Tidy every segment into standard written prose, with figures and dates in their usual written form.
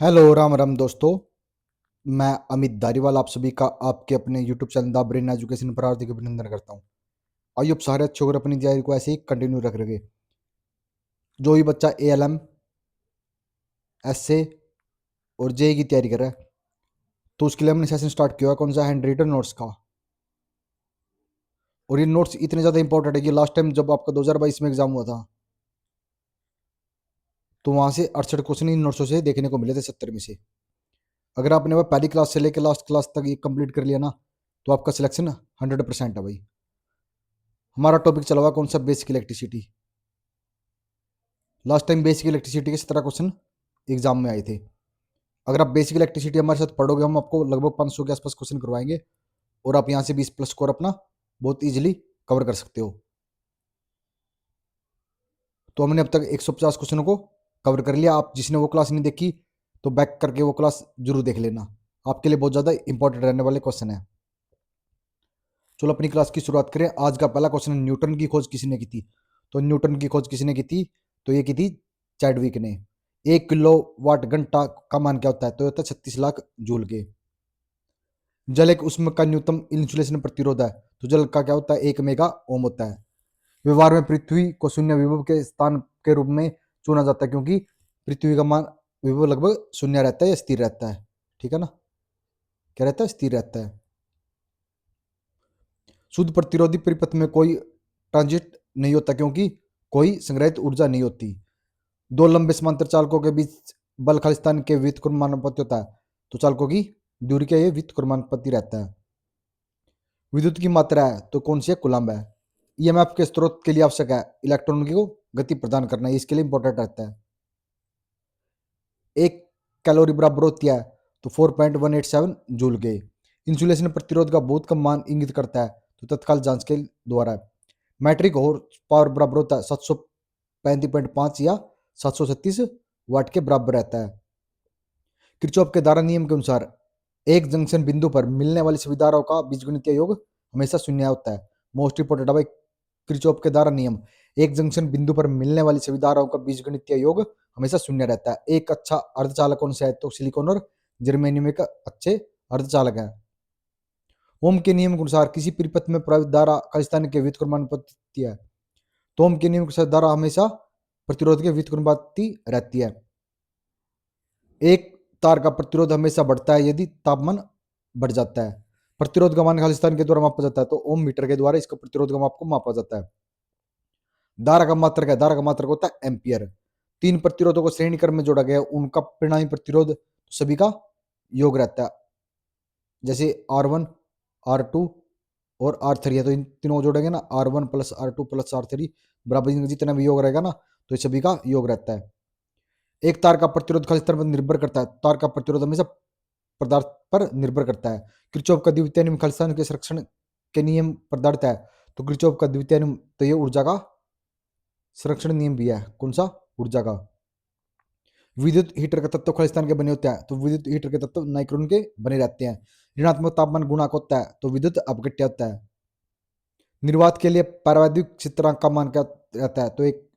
Hello Ram Ram दोस्तों। मैं अमित धारीवाल आप सभी का आपके अपने YouTube channel the brain education पर हार्दिक अभिनंदन करता हूं। आइए, आप सारे अच्छे होकर अपनी तैयारी को ऐसे ही कंटिन्यू रख रहे। जो भी बच्चा एएलएम, एसए और जेई की तैयारी कर रहा है, तो उसके लिए हमने सेशन स्टार्ट किया है कौन सा, हैंड रिटन नोट्स का। और ये नोट्स इतने ज़्यादा इंपॉर्टेंट है कि लास्ट टाइम जब आपका 2022 में एग्जाम हुआ था, तो वहां से 68 क्वेश्चन इन नोट्सों से देखने को मिले थे, 70 में से। अगर आपने वो पहली क्लास से लेकर लास्ट क्लास तक ये कंप्लीट कर लिया ना, तो आपका सिलेक्शन 100% है भाई। हमारा टॉपिक चला हुआ कौन सा, basic electricity. Last time basic electricity के 17 क्वेश्चन एग्जाम में आए थे। अगर आप बेसिक इलेक्ट्रिसिटी हमारे साथ पढ़ोगे, हम आपको लगभग 500 के आसपास क्वेश्चन करवाएंगे और आप यहाँ से 20 प्लस स्कोर अपना बहुत इजीली कवर कर सकते हो। तो हमने अब तक 150 क्वेश्चनों को कवर कर लिया। आप जिसने वो क्लास नहीं देखी, तो बैक करके वो क्लास जरूर देख लेना, आपके लिए बहुत ज़्यादा इंपॉर्टेंट रहने वाले क्वेश्चन है। चलो अपनी क्लास की शुरुआत करें। आज का पहला क्वेश्चन, न्यूटन की खोज किसने की थी? तो न्यूटन की खोज किसने की थी? तो ये की थी चैडविक ने। 1 किलो वाट घंटा का मान क्या होता है? तो होता है 36 लाख जूल के। जल एक उष्म का न्यूनतम इंसुलेशन प्रतिरोध है, तो जल का क्या होता है? 1 मेगा ओम होता है। व्यवहार में पृथ्वी को शून्य विभव के स्थान के रूप में चुना जाता है, क्योंकि पृथ्वी का मान विभव लगभग शून्य रहता है या स्थिर रहता है। ठीक है ना? क्या रहता है? स्थिर रहता है। शुद्ध प्रतिरोधी परिपथ में कोई ट्रांजिट नहीं होता, क्योंकि कोई संग्रहित ऊर्जा नहीं होती। दो लंबे समांतर चालकों के बीच बल खालिस्तान के व्युत्क्रमानुपाती होता है, तो चालकों की दूरी का ये व्युत्क्रमानुपाती रहता है। विद्युत की मात्रा है, तो कौन सी है? कूलम्ब है। ईएमएफ के स्रोत के लिए आवश्यक है इलेक्ट्रॉन को गति प्रदान करना, इसके लिए इंपॉर्टेंट रहता है। 1 कैलोरी बराबर होती है, तो 4.187 जूल के। इंसुलेशन प्रतिरोध का बहुत कम मान इंगित करता है, तो तत्काल जांच के द्वारा। मैट्रिक हॉर्स पावर बराबर होता है 735.5 या 736 वाट के बराबर रहता है। किरचॉफ के धारा नियम के अनुसार एक जंक्शन बिंदु पर मिलने वाली सभी धाराओं का बीजगणितीय योग हमेशा शून्य होता है। मोस्ट इंपोर्टेंट है भाई, किरचॉफ के धारा नियम। एक जंक्शन बिंदु पर मिलने वाली सभी धाराओं का बीजगणितीय योग हमेशा शून्य रहता है। एक अच्छा अर्धचालक कौन सा है? तो सिलिकॉन और जर्मेनियम एक अच्छे अर्धचालक है। ओम के नियम के अनुसार किसी परिपथ में प्रवाहित धारा खालिस्तान के व्युत्क्रमानुपाती है, तो ओम के नियम के अनुसार धारा हमेशा प्रतिरोध के व्युत्क्रमानुपाती रहती है। एक तार का प्रतिरोध हमेशा बढ़ता है यदि तापमान बढ़ जाता है। प्रतिरोध का मान खालिस्तान के द्वारा मापा जाता है, तो ओम मीटर के द्वारा इसका प्रतिरोध का माप को मापा जाता है। धारा का मात्रक है, धारा का मात्रक होता है एम्पियर। तीन प्रतिरोधों को श्रेणी क्रम में जोड़ा गया है, उनका परिणामी प्रतिरोध सभी का योग रहता है। जैसे R1, R2 और R3 है, तो इन तीनों को जोड़ेंगे ना, R1 plus R2 plus R3 बराबर इनका जितना भी योग रहेगा ना, तो ये सभी का योग रहता है। एक तार का प्रतिरोध खालिस्तान पर निर्भर करता है। तार का प्रतिरोध हमेशा पदार्थ पर निर्भर करता है। किरचॉफ का द्वितीय नियम खालिस्तान के संरक्षण के नियम पदार्थ है, तो किरचॉफ का द्वितीय नियम तो ये ऊर्जा का संरक्षण नियम भी है। कौन सा? ऊर्जा का। विद्युत हीटर के तत्व खालिस्तान के बने होते हैं, तो विद्युत हीटर के तत्व नाइट्रोजन के बने रहते हैं। ऋणात्मक तापमान गुणांक होता है, तो विद्युत अपघट्य होता है। निर्वात के लिए पारवैद्युत क्षेत्रांक का मान क्या रहता है? तो एक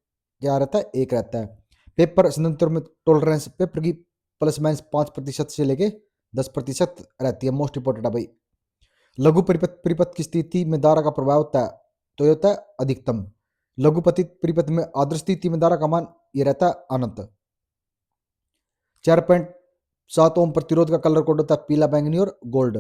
क्या रहता है? 1 रहता है। पेपर संतुलन में टॉलरेंस पेपर की प्लस माइनस 5% से लेके 10% रहती है। मोस्ट इंपोर्टेंट है भाई। लघु परिपथ परिपथ की स्थिति में धारा का प्रभाव होता है, तो ये होता है अधिकतम। लघु परिपथ में आदर्श स्थिति में धारा का मान ये रहता है अनंत। 4.7 ओम प्रतिरोध का कलर कोड होता है पीला, बैंगनी और गोल्ड।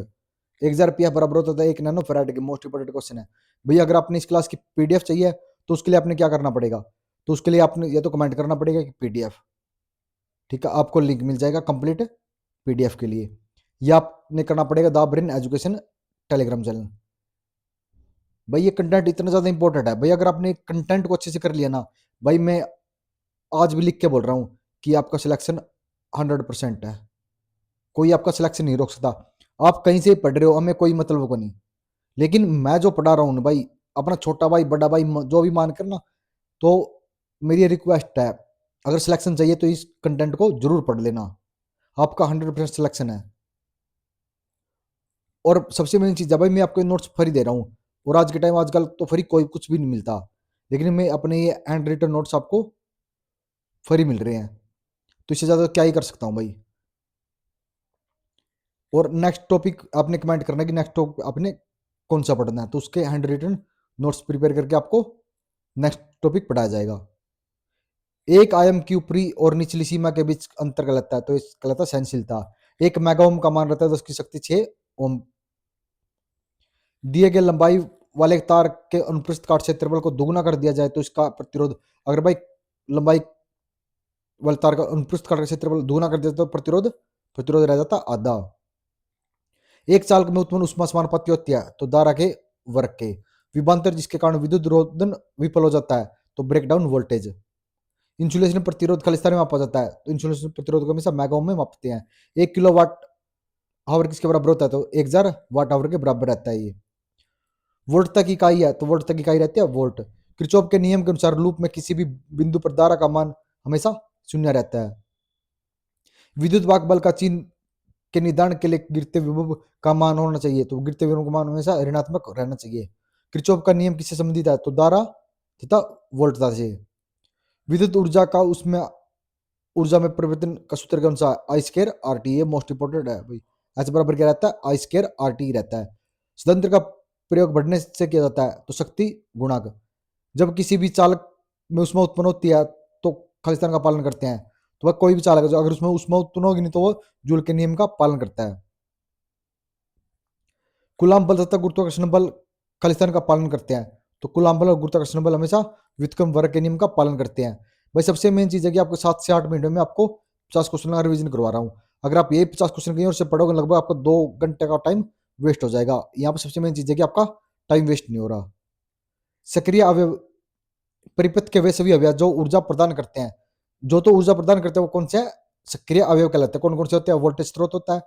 1000 बराबर होता है 1 नैनो फैराड के। मोस्ट इंपोर्टेंट क्वेश्चन है भैया। अगर आपने इस क्लास की पीडीएफ चाहिए, तो उसके लिए आपने क्या करना पड़ेगा? तो उसके लिए आपने ये तो कमेंट करना पड़ेगा कि पीडीएफ। ठीक है, आपको लिंक मिल जाएगा कंप्लीट पीडीएफ के लिए। यह आपने करना पड़ेगा the brain education Telegram channel. भाई ये कंटेंट इतना ज़्यादा इंपॉर्टेंट है भाई। अगर आपने कंटेंट को अच्छे से कर लिया ना भाई, मैं आज भी लिख के बोल रहा हूँ कि आपका सिलेक्शन 100% है। कोई आपका सिलेक्शन नहीं रोक सकता। आप कहीं से पढ़ रहे हो, हमें कोई मतलब को नहीं। लेकिन मैं जो पढ़ा रहा हूँ ना भाई, अपना छोटा भाई बड़ा भाई जो भी मान कर ना, तो मेरी रिक्वेस्ट है, अगर सिलेक्शन चाहिए तो इस कंटेंट को जरूर पढ़ लेना। आपका 100% सिलेक्शन है। और सबसे मेन चीज़ है भाई, मैं आपको नोट्स फ्री दे रहा हूँ। और आज के टाइम आजकल तो फ्री कोई कुछ भी नहीं मिलता, लेकिन मैं अपने ये हैंड रिटन नोट्स आपको फ्री मिल रहे हैं, तो इससे ज़्यादा क्या ही कर सकता हूँ भाई। और नेक्स्ट टॉपिक आपने कमेंट करना है कि नेक्स्ट टॉपिक आपने कौन सा पढ़ना है, तो उसके हैंड रिटन नोट्स प्रिपेयर करके आपको नेक्स्ट टॉपिक पढ़ाया जाएगा। एक आयाम की ऊपरी और निचली सीमा के बीच अंतर कहलाता है, तो इस कहलाता है सहनशीलता। एक मेगा ओम का मान रहता है 10 की शक्ति 6 ओम। दिए गए लंबाई वाले तार के अनुप्रस्थ काट क्षेत्रफल को दोगुना कर दिया जाए तो इसका प्रतिरोध, अगर भाई लंबाई वाले तार का अनुप्रस्थ काट का क्षेत्रफल दोगुना कर दिया जाए तो प्रतिरोध प्रतिरोध रह जाता आधा। एक चालक में उत्पन्न उष्मा समानुपाती होती है तो धारा के वर्ग के। विभवांतर जिसके कारण विद्युत रोधन विफल हो जाता है तो ब्रेकडाउन वोल्टेज। इंसुलेशन प्रतिरोध खालिस्तान में मापा जाता है तो इंसुलेशन प्रतिरोध को हमेशा मेगा ओम में मापते हैं। 1 किलोवाट आवर किसके बराबर होता है, तो 1000 वाट आवर के बराबर रहता है ये। वोल्ट तक इकाई है तो वोल्ट तक इकाई रहती है वोल्ट। किरचॉफ के नियम के अनुसार लूप में किसी भी बिंदु पर धारा का मान हमेशा शून्य रहता है। विद्युत वाहक बल का चिन्ह के निदान के लिए गिरते विभव का मान होना चाहिए, तो गिरते विभव का मान हमेशा ऋणात्मक रहना चाहिए। किरचॉफ का नियम किससे संबंधित है, तो धारा तथा वोल्टता से। विद्युत ऊर्जा का उसमें ऊर्जा में परिवर्तन का सूत्र के अनुसार आई स्केयर आर टी, ये मोस्ट इंपोर्टेंट है भाई। ऐसे बराबर क्या रहता है, आई स्केयर आर टी रहता है। स्वतंत्र का प्रयोग बढ़ने से किया जाता है तो शक्ति गुणांक। जब किसी भी चालक में ऊष्मा उत्पन्न होती है तो खालिस्तान का पालन करते हैं, तो वह कोई भी चालक है जो अगर उसमें ऊष्मा उत्पन्न होगी नहीं तो वो जूल के नियम का पालन करता है। कूलाम बल तथा गुरुत्वाकर्षण बल खालिस्तान का पालन करते हैं, तो कूलाम बल और गुरुत्वाकर्षण बल हमेशा व्युत्क्रम वर्ग के नियम का पालन करते हैं। भाई सबसे मेन चीज है कि आपको 7 से 8 मिनट में आपको 50 क्वेश्चन का रिवीजन करवा रहा हूँ। अगर आप ये 50 क्वेश्चन कहीं और से पढ़ोगे लगभग आपको 2 घंटे का टाइम वेस्ट हो जाएगा। यहाँ पर सबसे मेन चीज है कि आपका टाइम वेस्ट नहीं हो रहा। सक्रिय अवयव परिपथ के वे सभी अवयव जो ऊर्जा प्रदान करते हैं, जो तो ऊर्जा प्रदान करते हैं वो कौन से है, सक्रिय अवयव कहलाते हैं। कौन कौन से होते हैं, वोल्टेज स्रोत होता है,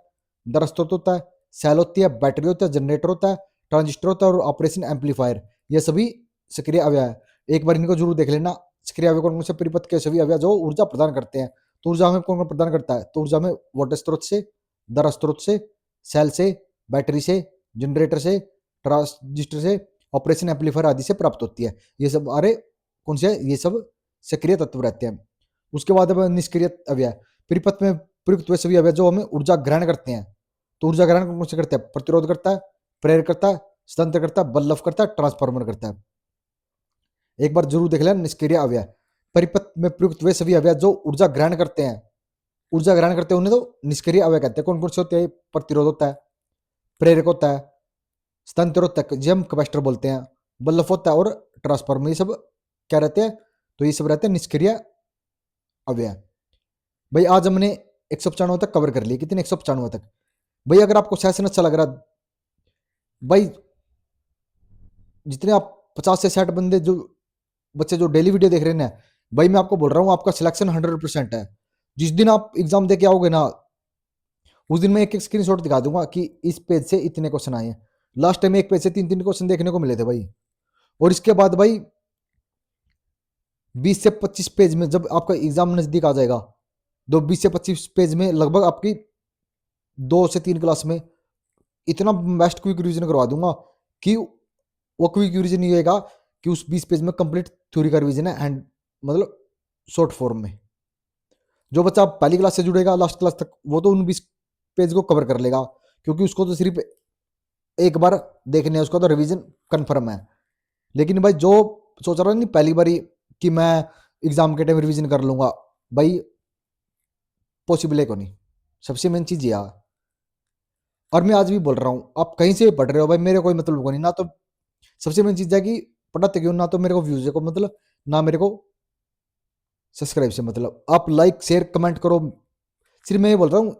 दर स्रोत होता है, सेल होती है, बैटरी होता है, जनरेटर होता है, ट्रांजिस्टर होता है और ऑपरेशन एम्पलीफायर, ये सभी सक्रिय अवयव है। एक बार इनको जरूर देख लेना। सक्रिय अवयव कौन कौन से, परिपथ के सभी अवयव जो ऊर्जा प्रदान करते हैं। तो ऊर्जा में कौन कौन प्रदान करता है, तो ऊर्जा में वोल्टेज स्रोत से, दर स्रोत से, सेल से, बैटरी से, जनरेटर से, ट्रांजिस्टर से, ऑपरेशन एम्पलीफायर आदि से प्राप्त होती है। ये सब अरे कौन से, ये सब सक्रिय तत्व रहते हैं। उसके बाद अब निष्क्रिय अवयव, परिपथ में प्रयुक्त हुए सभी अवयव जो हमें ऊर्जा ग्रहण करते हैं। तो ऊर्जा ग्रहण कौन से करते हैं, प्रतिरोध करता है, प्रेरक करता है, स्वतंत्र करता है, बल्लभ करता है, ट्रांसफार्मर करता है। एक बार जरूर देख लेना निष्क्रिय अवयव, परिपथ में प्रयुक्त हुए सभी अवयव जो ऊर्जा ग्रहण करते हैं। ऊर्जा ग्रहण करते हैं उन्हें तो निष्क्रिय अवयव कहते हैं। कौन कौन से होते हैं, प्रतिरोध होता है, प्रेरक होता है, स्वतंत्र होता है जिसे हम कैपेसिटर बोलते हैं, बल्लभ होता है और ट्रांसफार्मर, ये सब क्या रहते हैं, तो ये सब रहते हैं निष्क्रिय अवयव। भाई आज हमने 195 तक कवर कर लिए। कितने, 195 तक। भाई अगर आपको सेशन अच्छा लग रहा, भाई जितने आप 50 से 60 बंदे जो बच्चे जो डेली वीडियो देख रहे हैं, भाई मैं आपको बोल रहा हूँ आपका सिलेक्शन 100% है। जिस दिन आप एग्जाम देके आओगे ना, उस दिन मैं एक एक स्क्रीनशॉट दिखा दूंगा कि इस पेज से इतने क्वेश्चन आए हैं। लास्ट टाइम एक पेज से 3-3 क्वेश्चन देखने को मिले थे भाई। और इसके बाद भाई 20 से 25 पेज में जब आपका एग्जाम नजदीक आ जाएगा, तो 20 से 25 पेज में लगभग आपकी 2 से 3 क्लास में इतना बेस्ट क्विक रिवीजन करवा दूंगा कि वो क्विक रिवीजन ये होगा कि उस 20 पेज में कंप्लीट थ्योरी का रिवीजन है, एंड मतलब शॉर्ट फॉर्म में। जो बच्चा पहली क्लास से जुड़ेगा लास्ट क्लास तक वो तो उन 20 पेज को कवर कर लेगा, क्योंकि उसको तो सिर्फ एक बार देखने है, उसका तो रिवीजन कंफर्म है। लेकिन भाई जो सोच रहा है नहीं पहली बारी कि मैं एग्जाम के टाइम रिवीजन कर लूंगा, भाई पॉसिबल है को नहीं। सबसे मेन चीज ये है। और मैं आज भी बोल रहा हूँ, आप कहीं से भी पढ़ रहे हो भाई, मेरे कोई मतलब को नहीं ना। तो सबसे मेन चीज है कि पढ़ाते क्यों, ना तो मेरे को व्यूज को मतलब, ना मेरे को सब्सक्राइब से मतलब। आप लाइक शेयर कमेंट करो। सिर्फ मैं ये बोल रहा हूँ,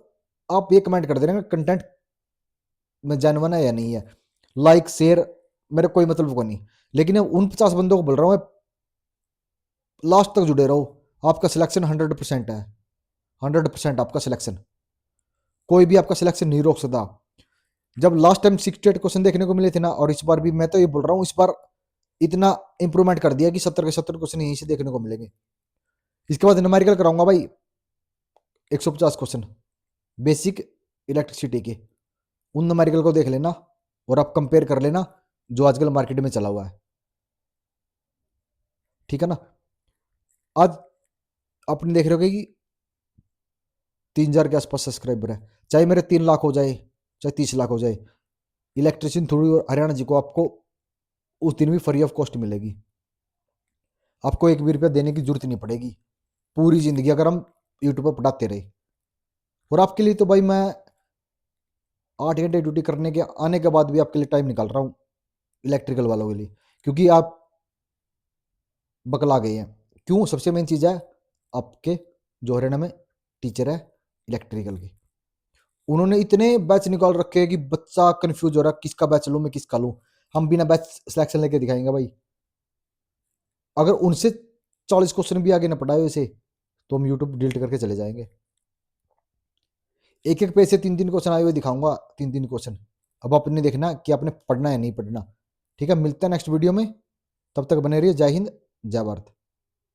आप ये कमेंट कर दे रहे हैं कंटेंट में जेन्युइन है या नहीं है। लाइक शेयर मेरे कोई मतलब को नहीं। लेकिन उन 50 बंदों को बोल रहा हूँ लास्ट तक जुड़े रहो। आपका सिलेक्शन 100% है, 100% आपका सिलेक्शन। कोई भी आपका सिलेक्शन नहीं रोक सकता। जब लास्ट टाइम 68 क्वेश्चन देखने को मिले थे ना, और इस बार भी मैं तो ये बोल रहा हूँ इस बार इतना इंप्रूवमेंट कर दिया कि 70 के 70 क्वेश्चन यहीं से देखने को मिलेंगे। इसके बाद न्यूमेरिकल कराऊंगा भाई 150 क्वेश्चन बेसिक इलेक्ट्रिसिटी के। उन न्यूमेरिकल को देख लेना और आप कंपेयर कर लेना जो आजकल मार्केट में चला हुआ है। ठीक है ना। आज आपने देख रहे हो कि 3000 के आसपास सब्सक्राइबर है। चाहे मेरे 3 लाख हो जाए चाहे 30 लाख हो जाए, इलेक्ट्रिशियन थोड़ी और हरियाणा जी को आपको उस दिन भी फ्री ऑफ कॉस्ट मिलेगी। आपको एक भी रुपया देने की जरूरत नहीं पड़ेगी पूरी जिंदगी, अगर हम यूट्यूब पर पढ़ाते रहे। और आपके लिए तो भाई मैं 8 घंटे ड्यूटी करने के आने के बाद भी आपके लिए टाइम निकाल रहा हूँ इलेक्ट्रिकल वालों के लिए, क्योंकि आप बकला गए हैं। क्यों? सबसे मेन चीज़ है आपके जो हरियाणा में टीचर है इलेक्ट्रिकल की, उन्होंने इतने बैच निकाल रखे हैं कि बच्चा कंफ्यूज हो रहा है किसका बैच लूँ मैं, किसका लूँ। हम बिना बैच सिलेक्शन लेके दिखाएंगे भाई। अगर उनसे 40 क्वेश्चन भी आगे ना पढ़ाए वैसे, तो हम यूट्यूब डिलीट करके चले जाएंगे। एक एक पेज से 3 3 क्वेश्चन आए हुए दिखाऊंगा, 3 3 क्वेश्चन। अब आपने देखना कि आपने पढ़ना है नहीं पढ़ना। ठीक है, मिलते हैं नेक्स्ट वीडियो में, तब तक बने रहिए। जय हिंद, जय भारत।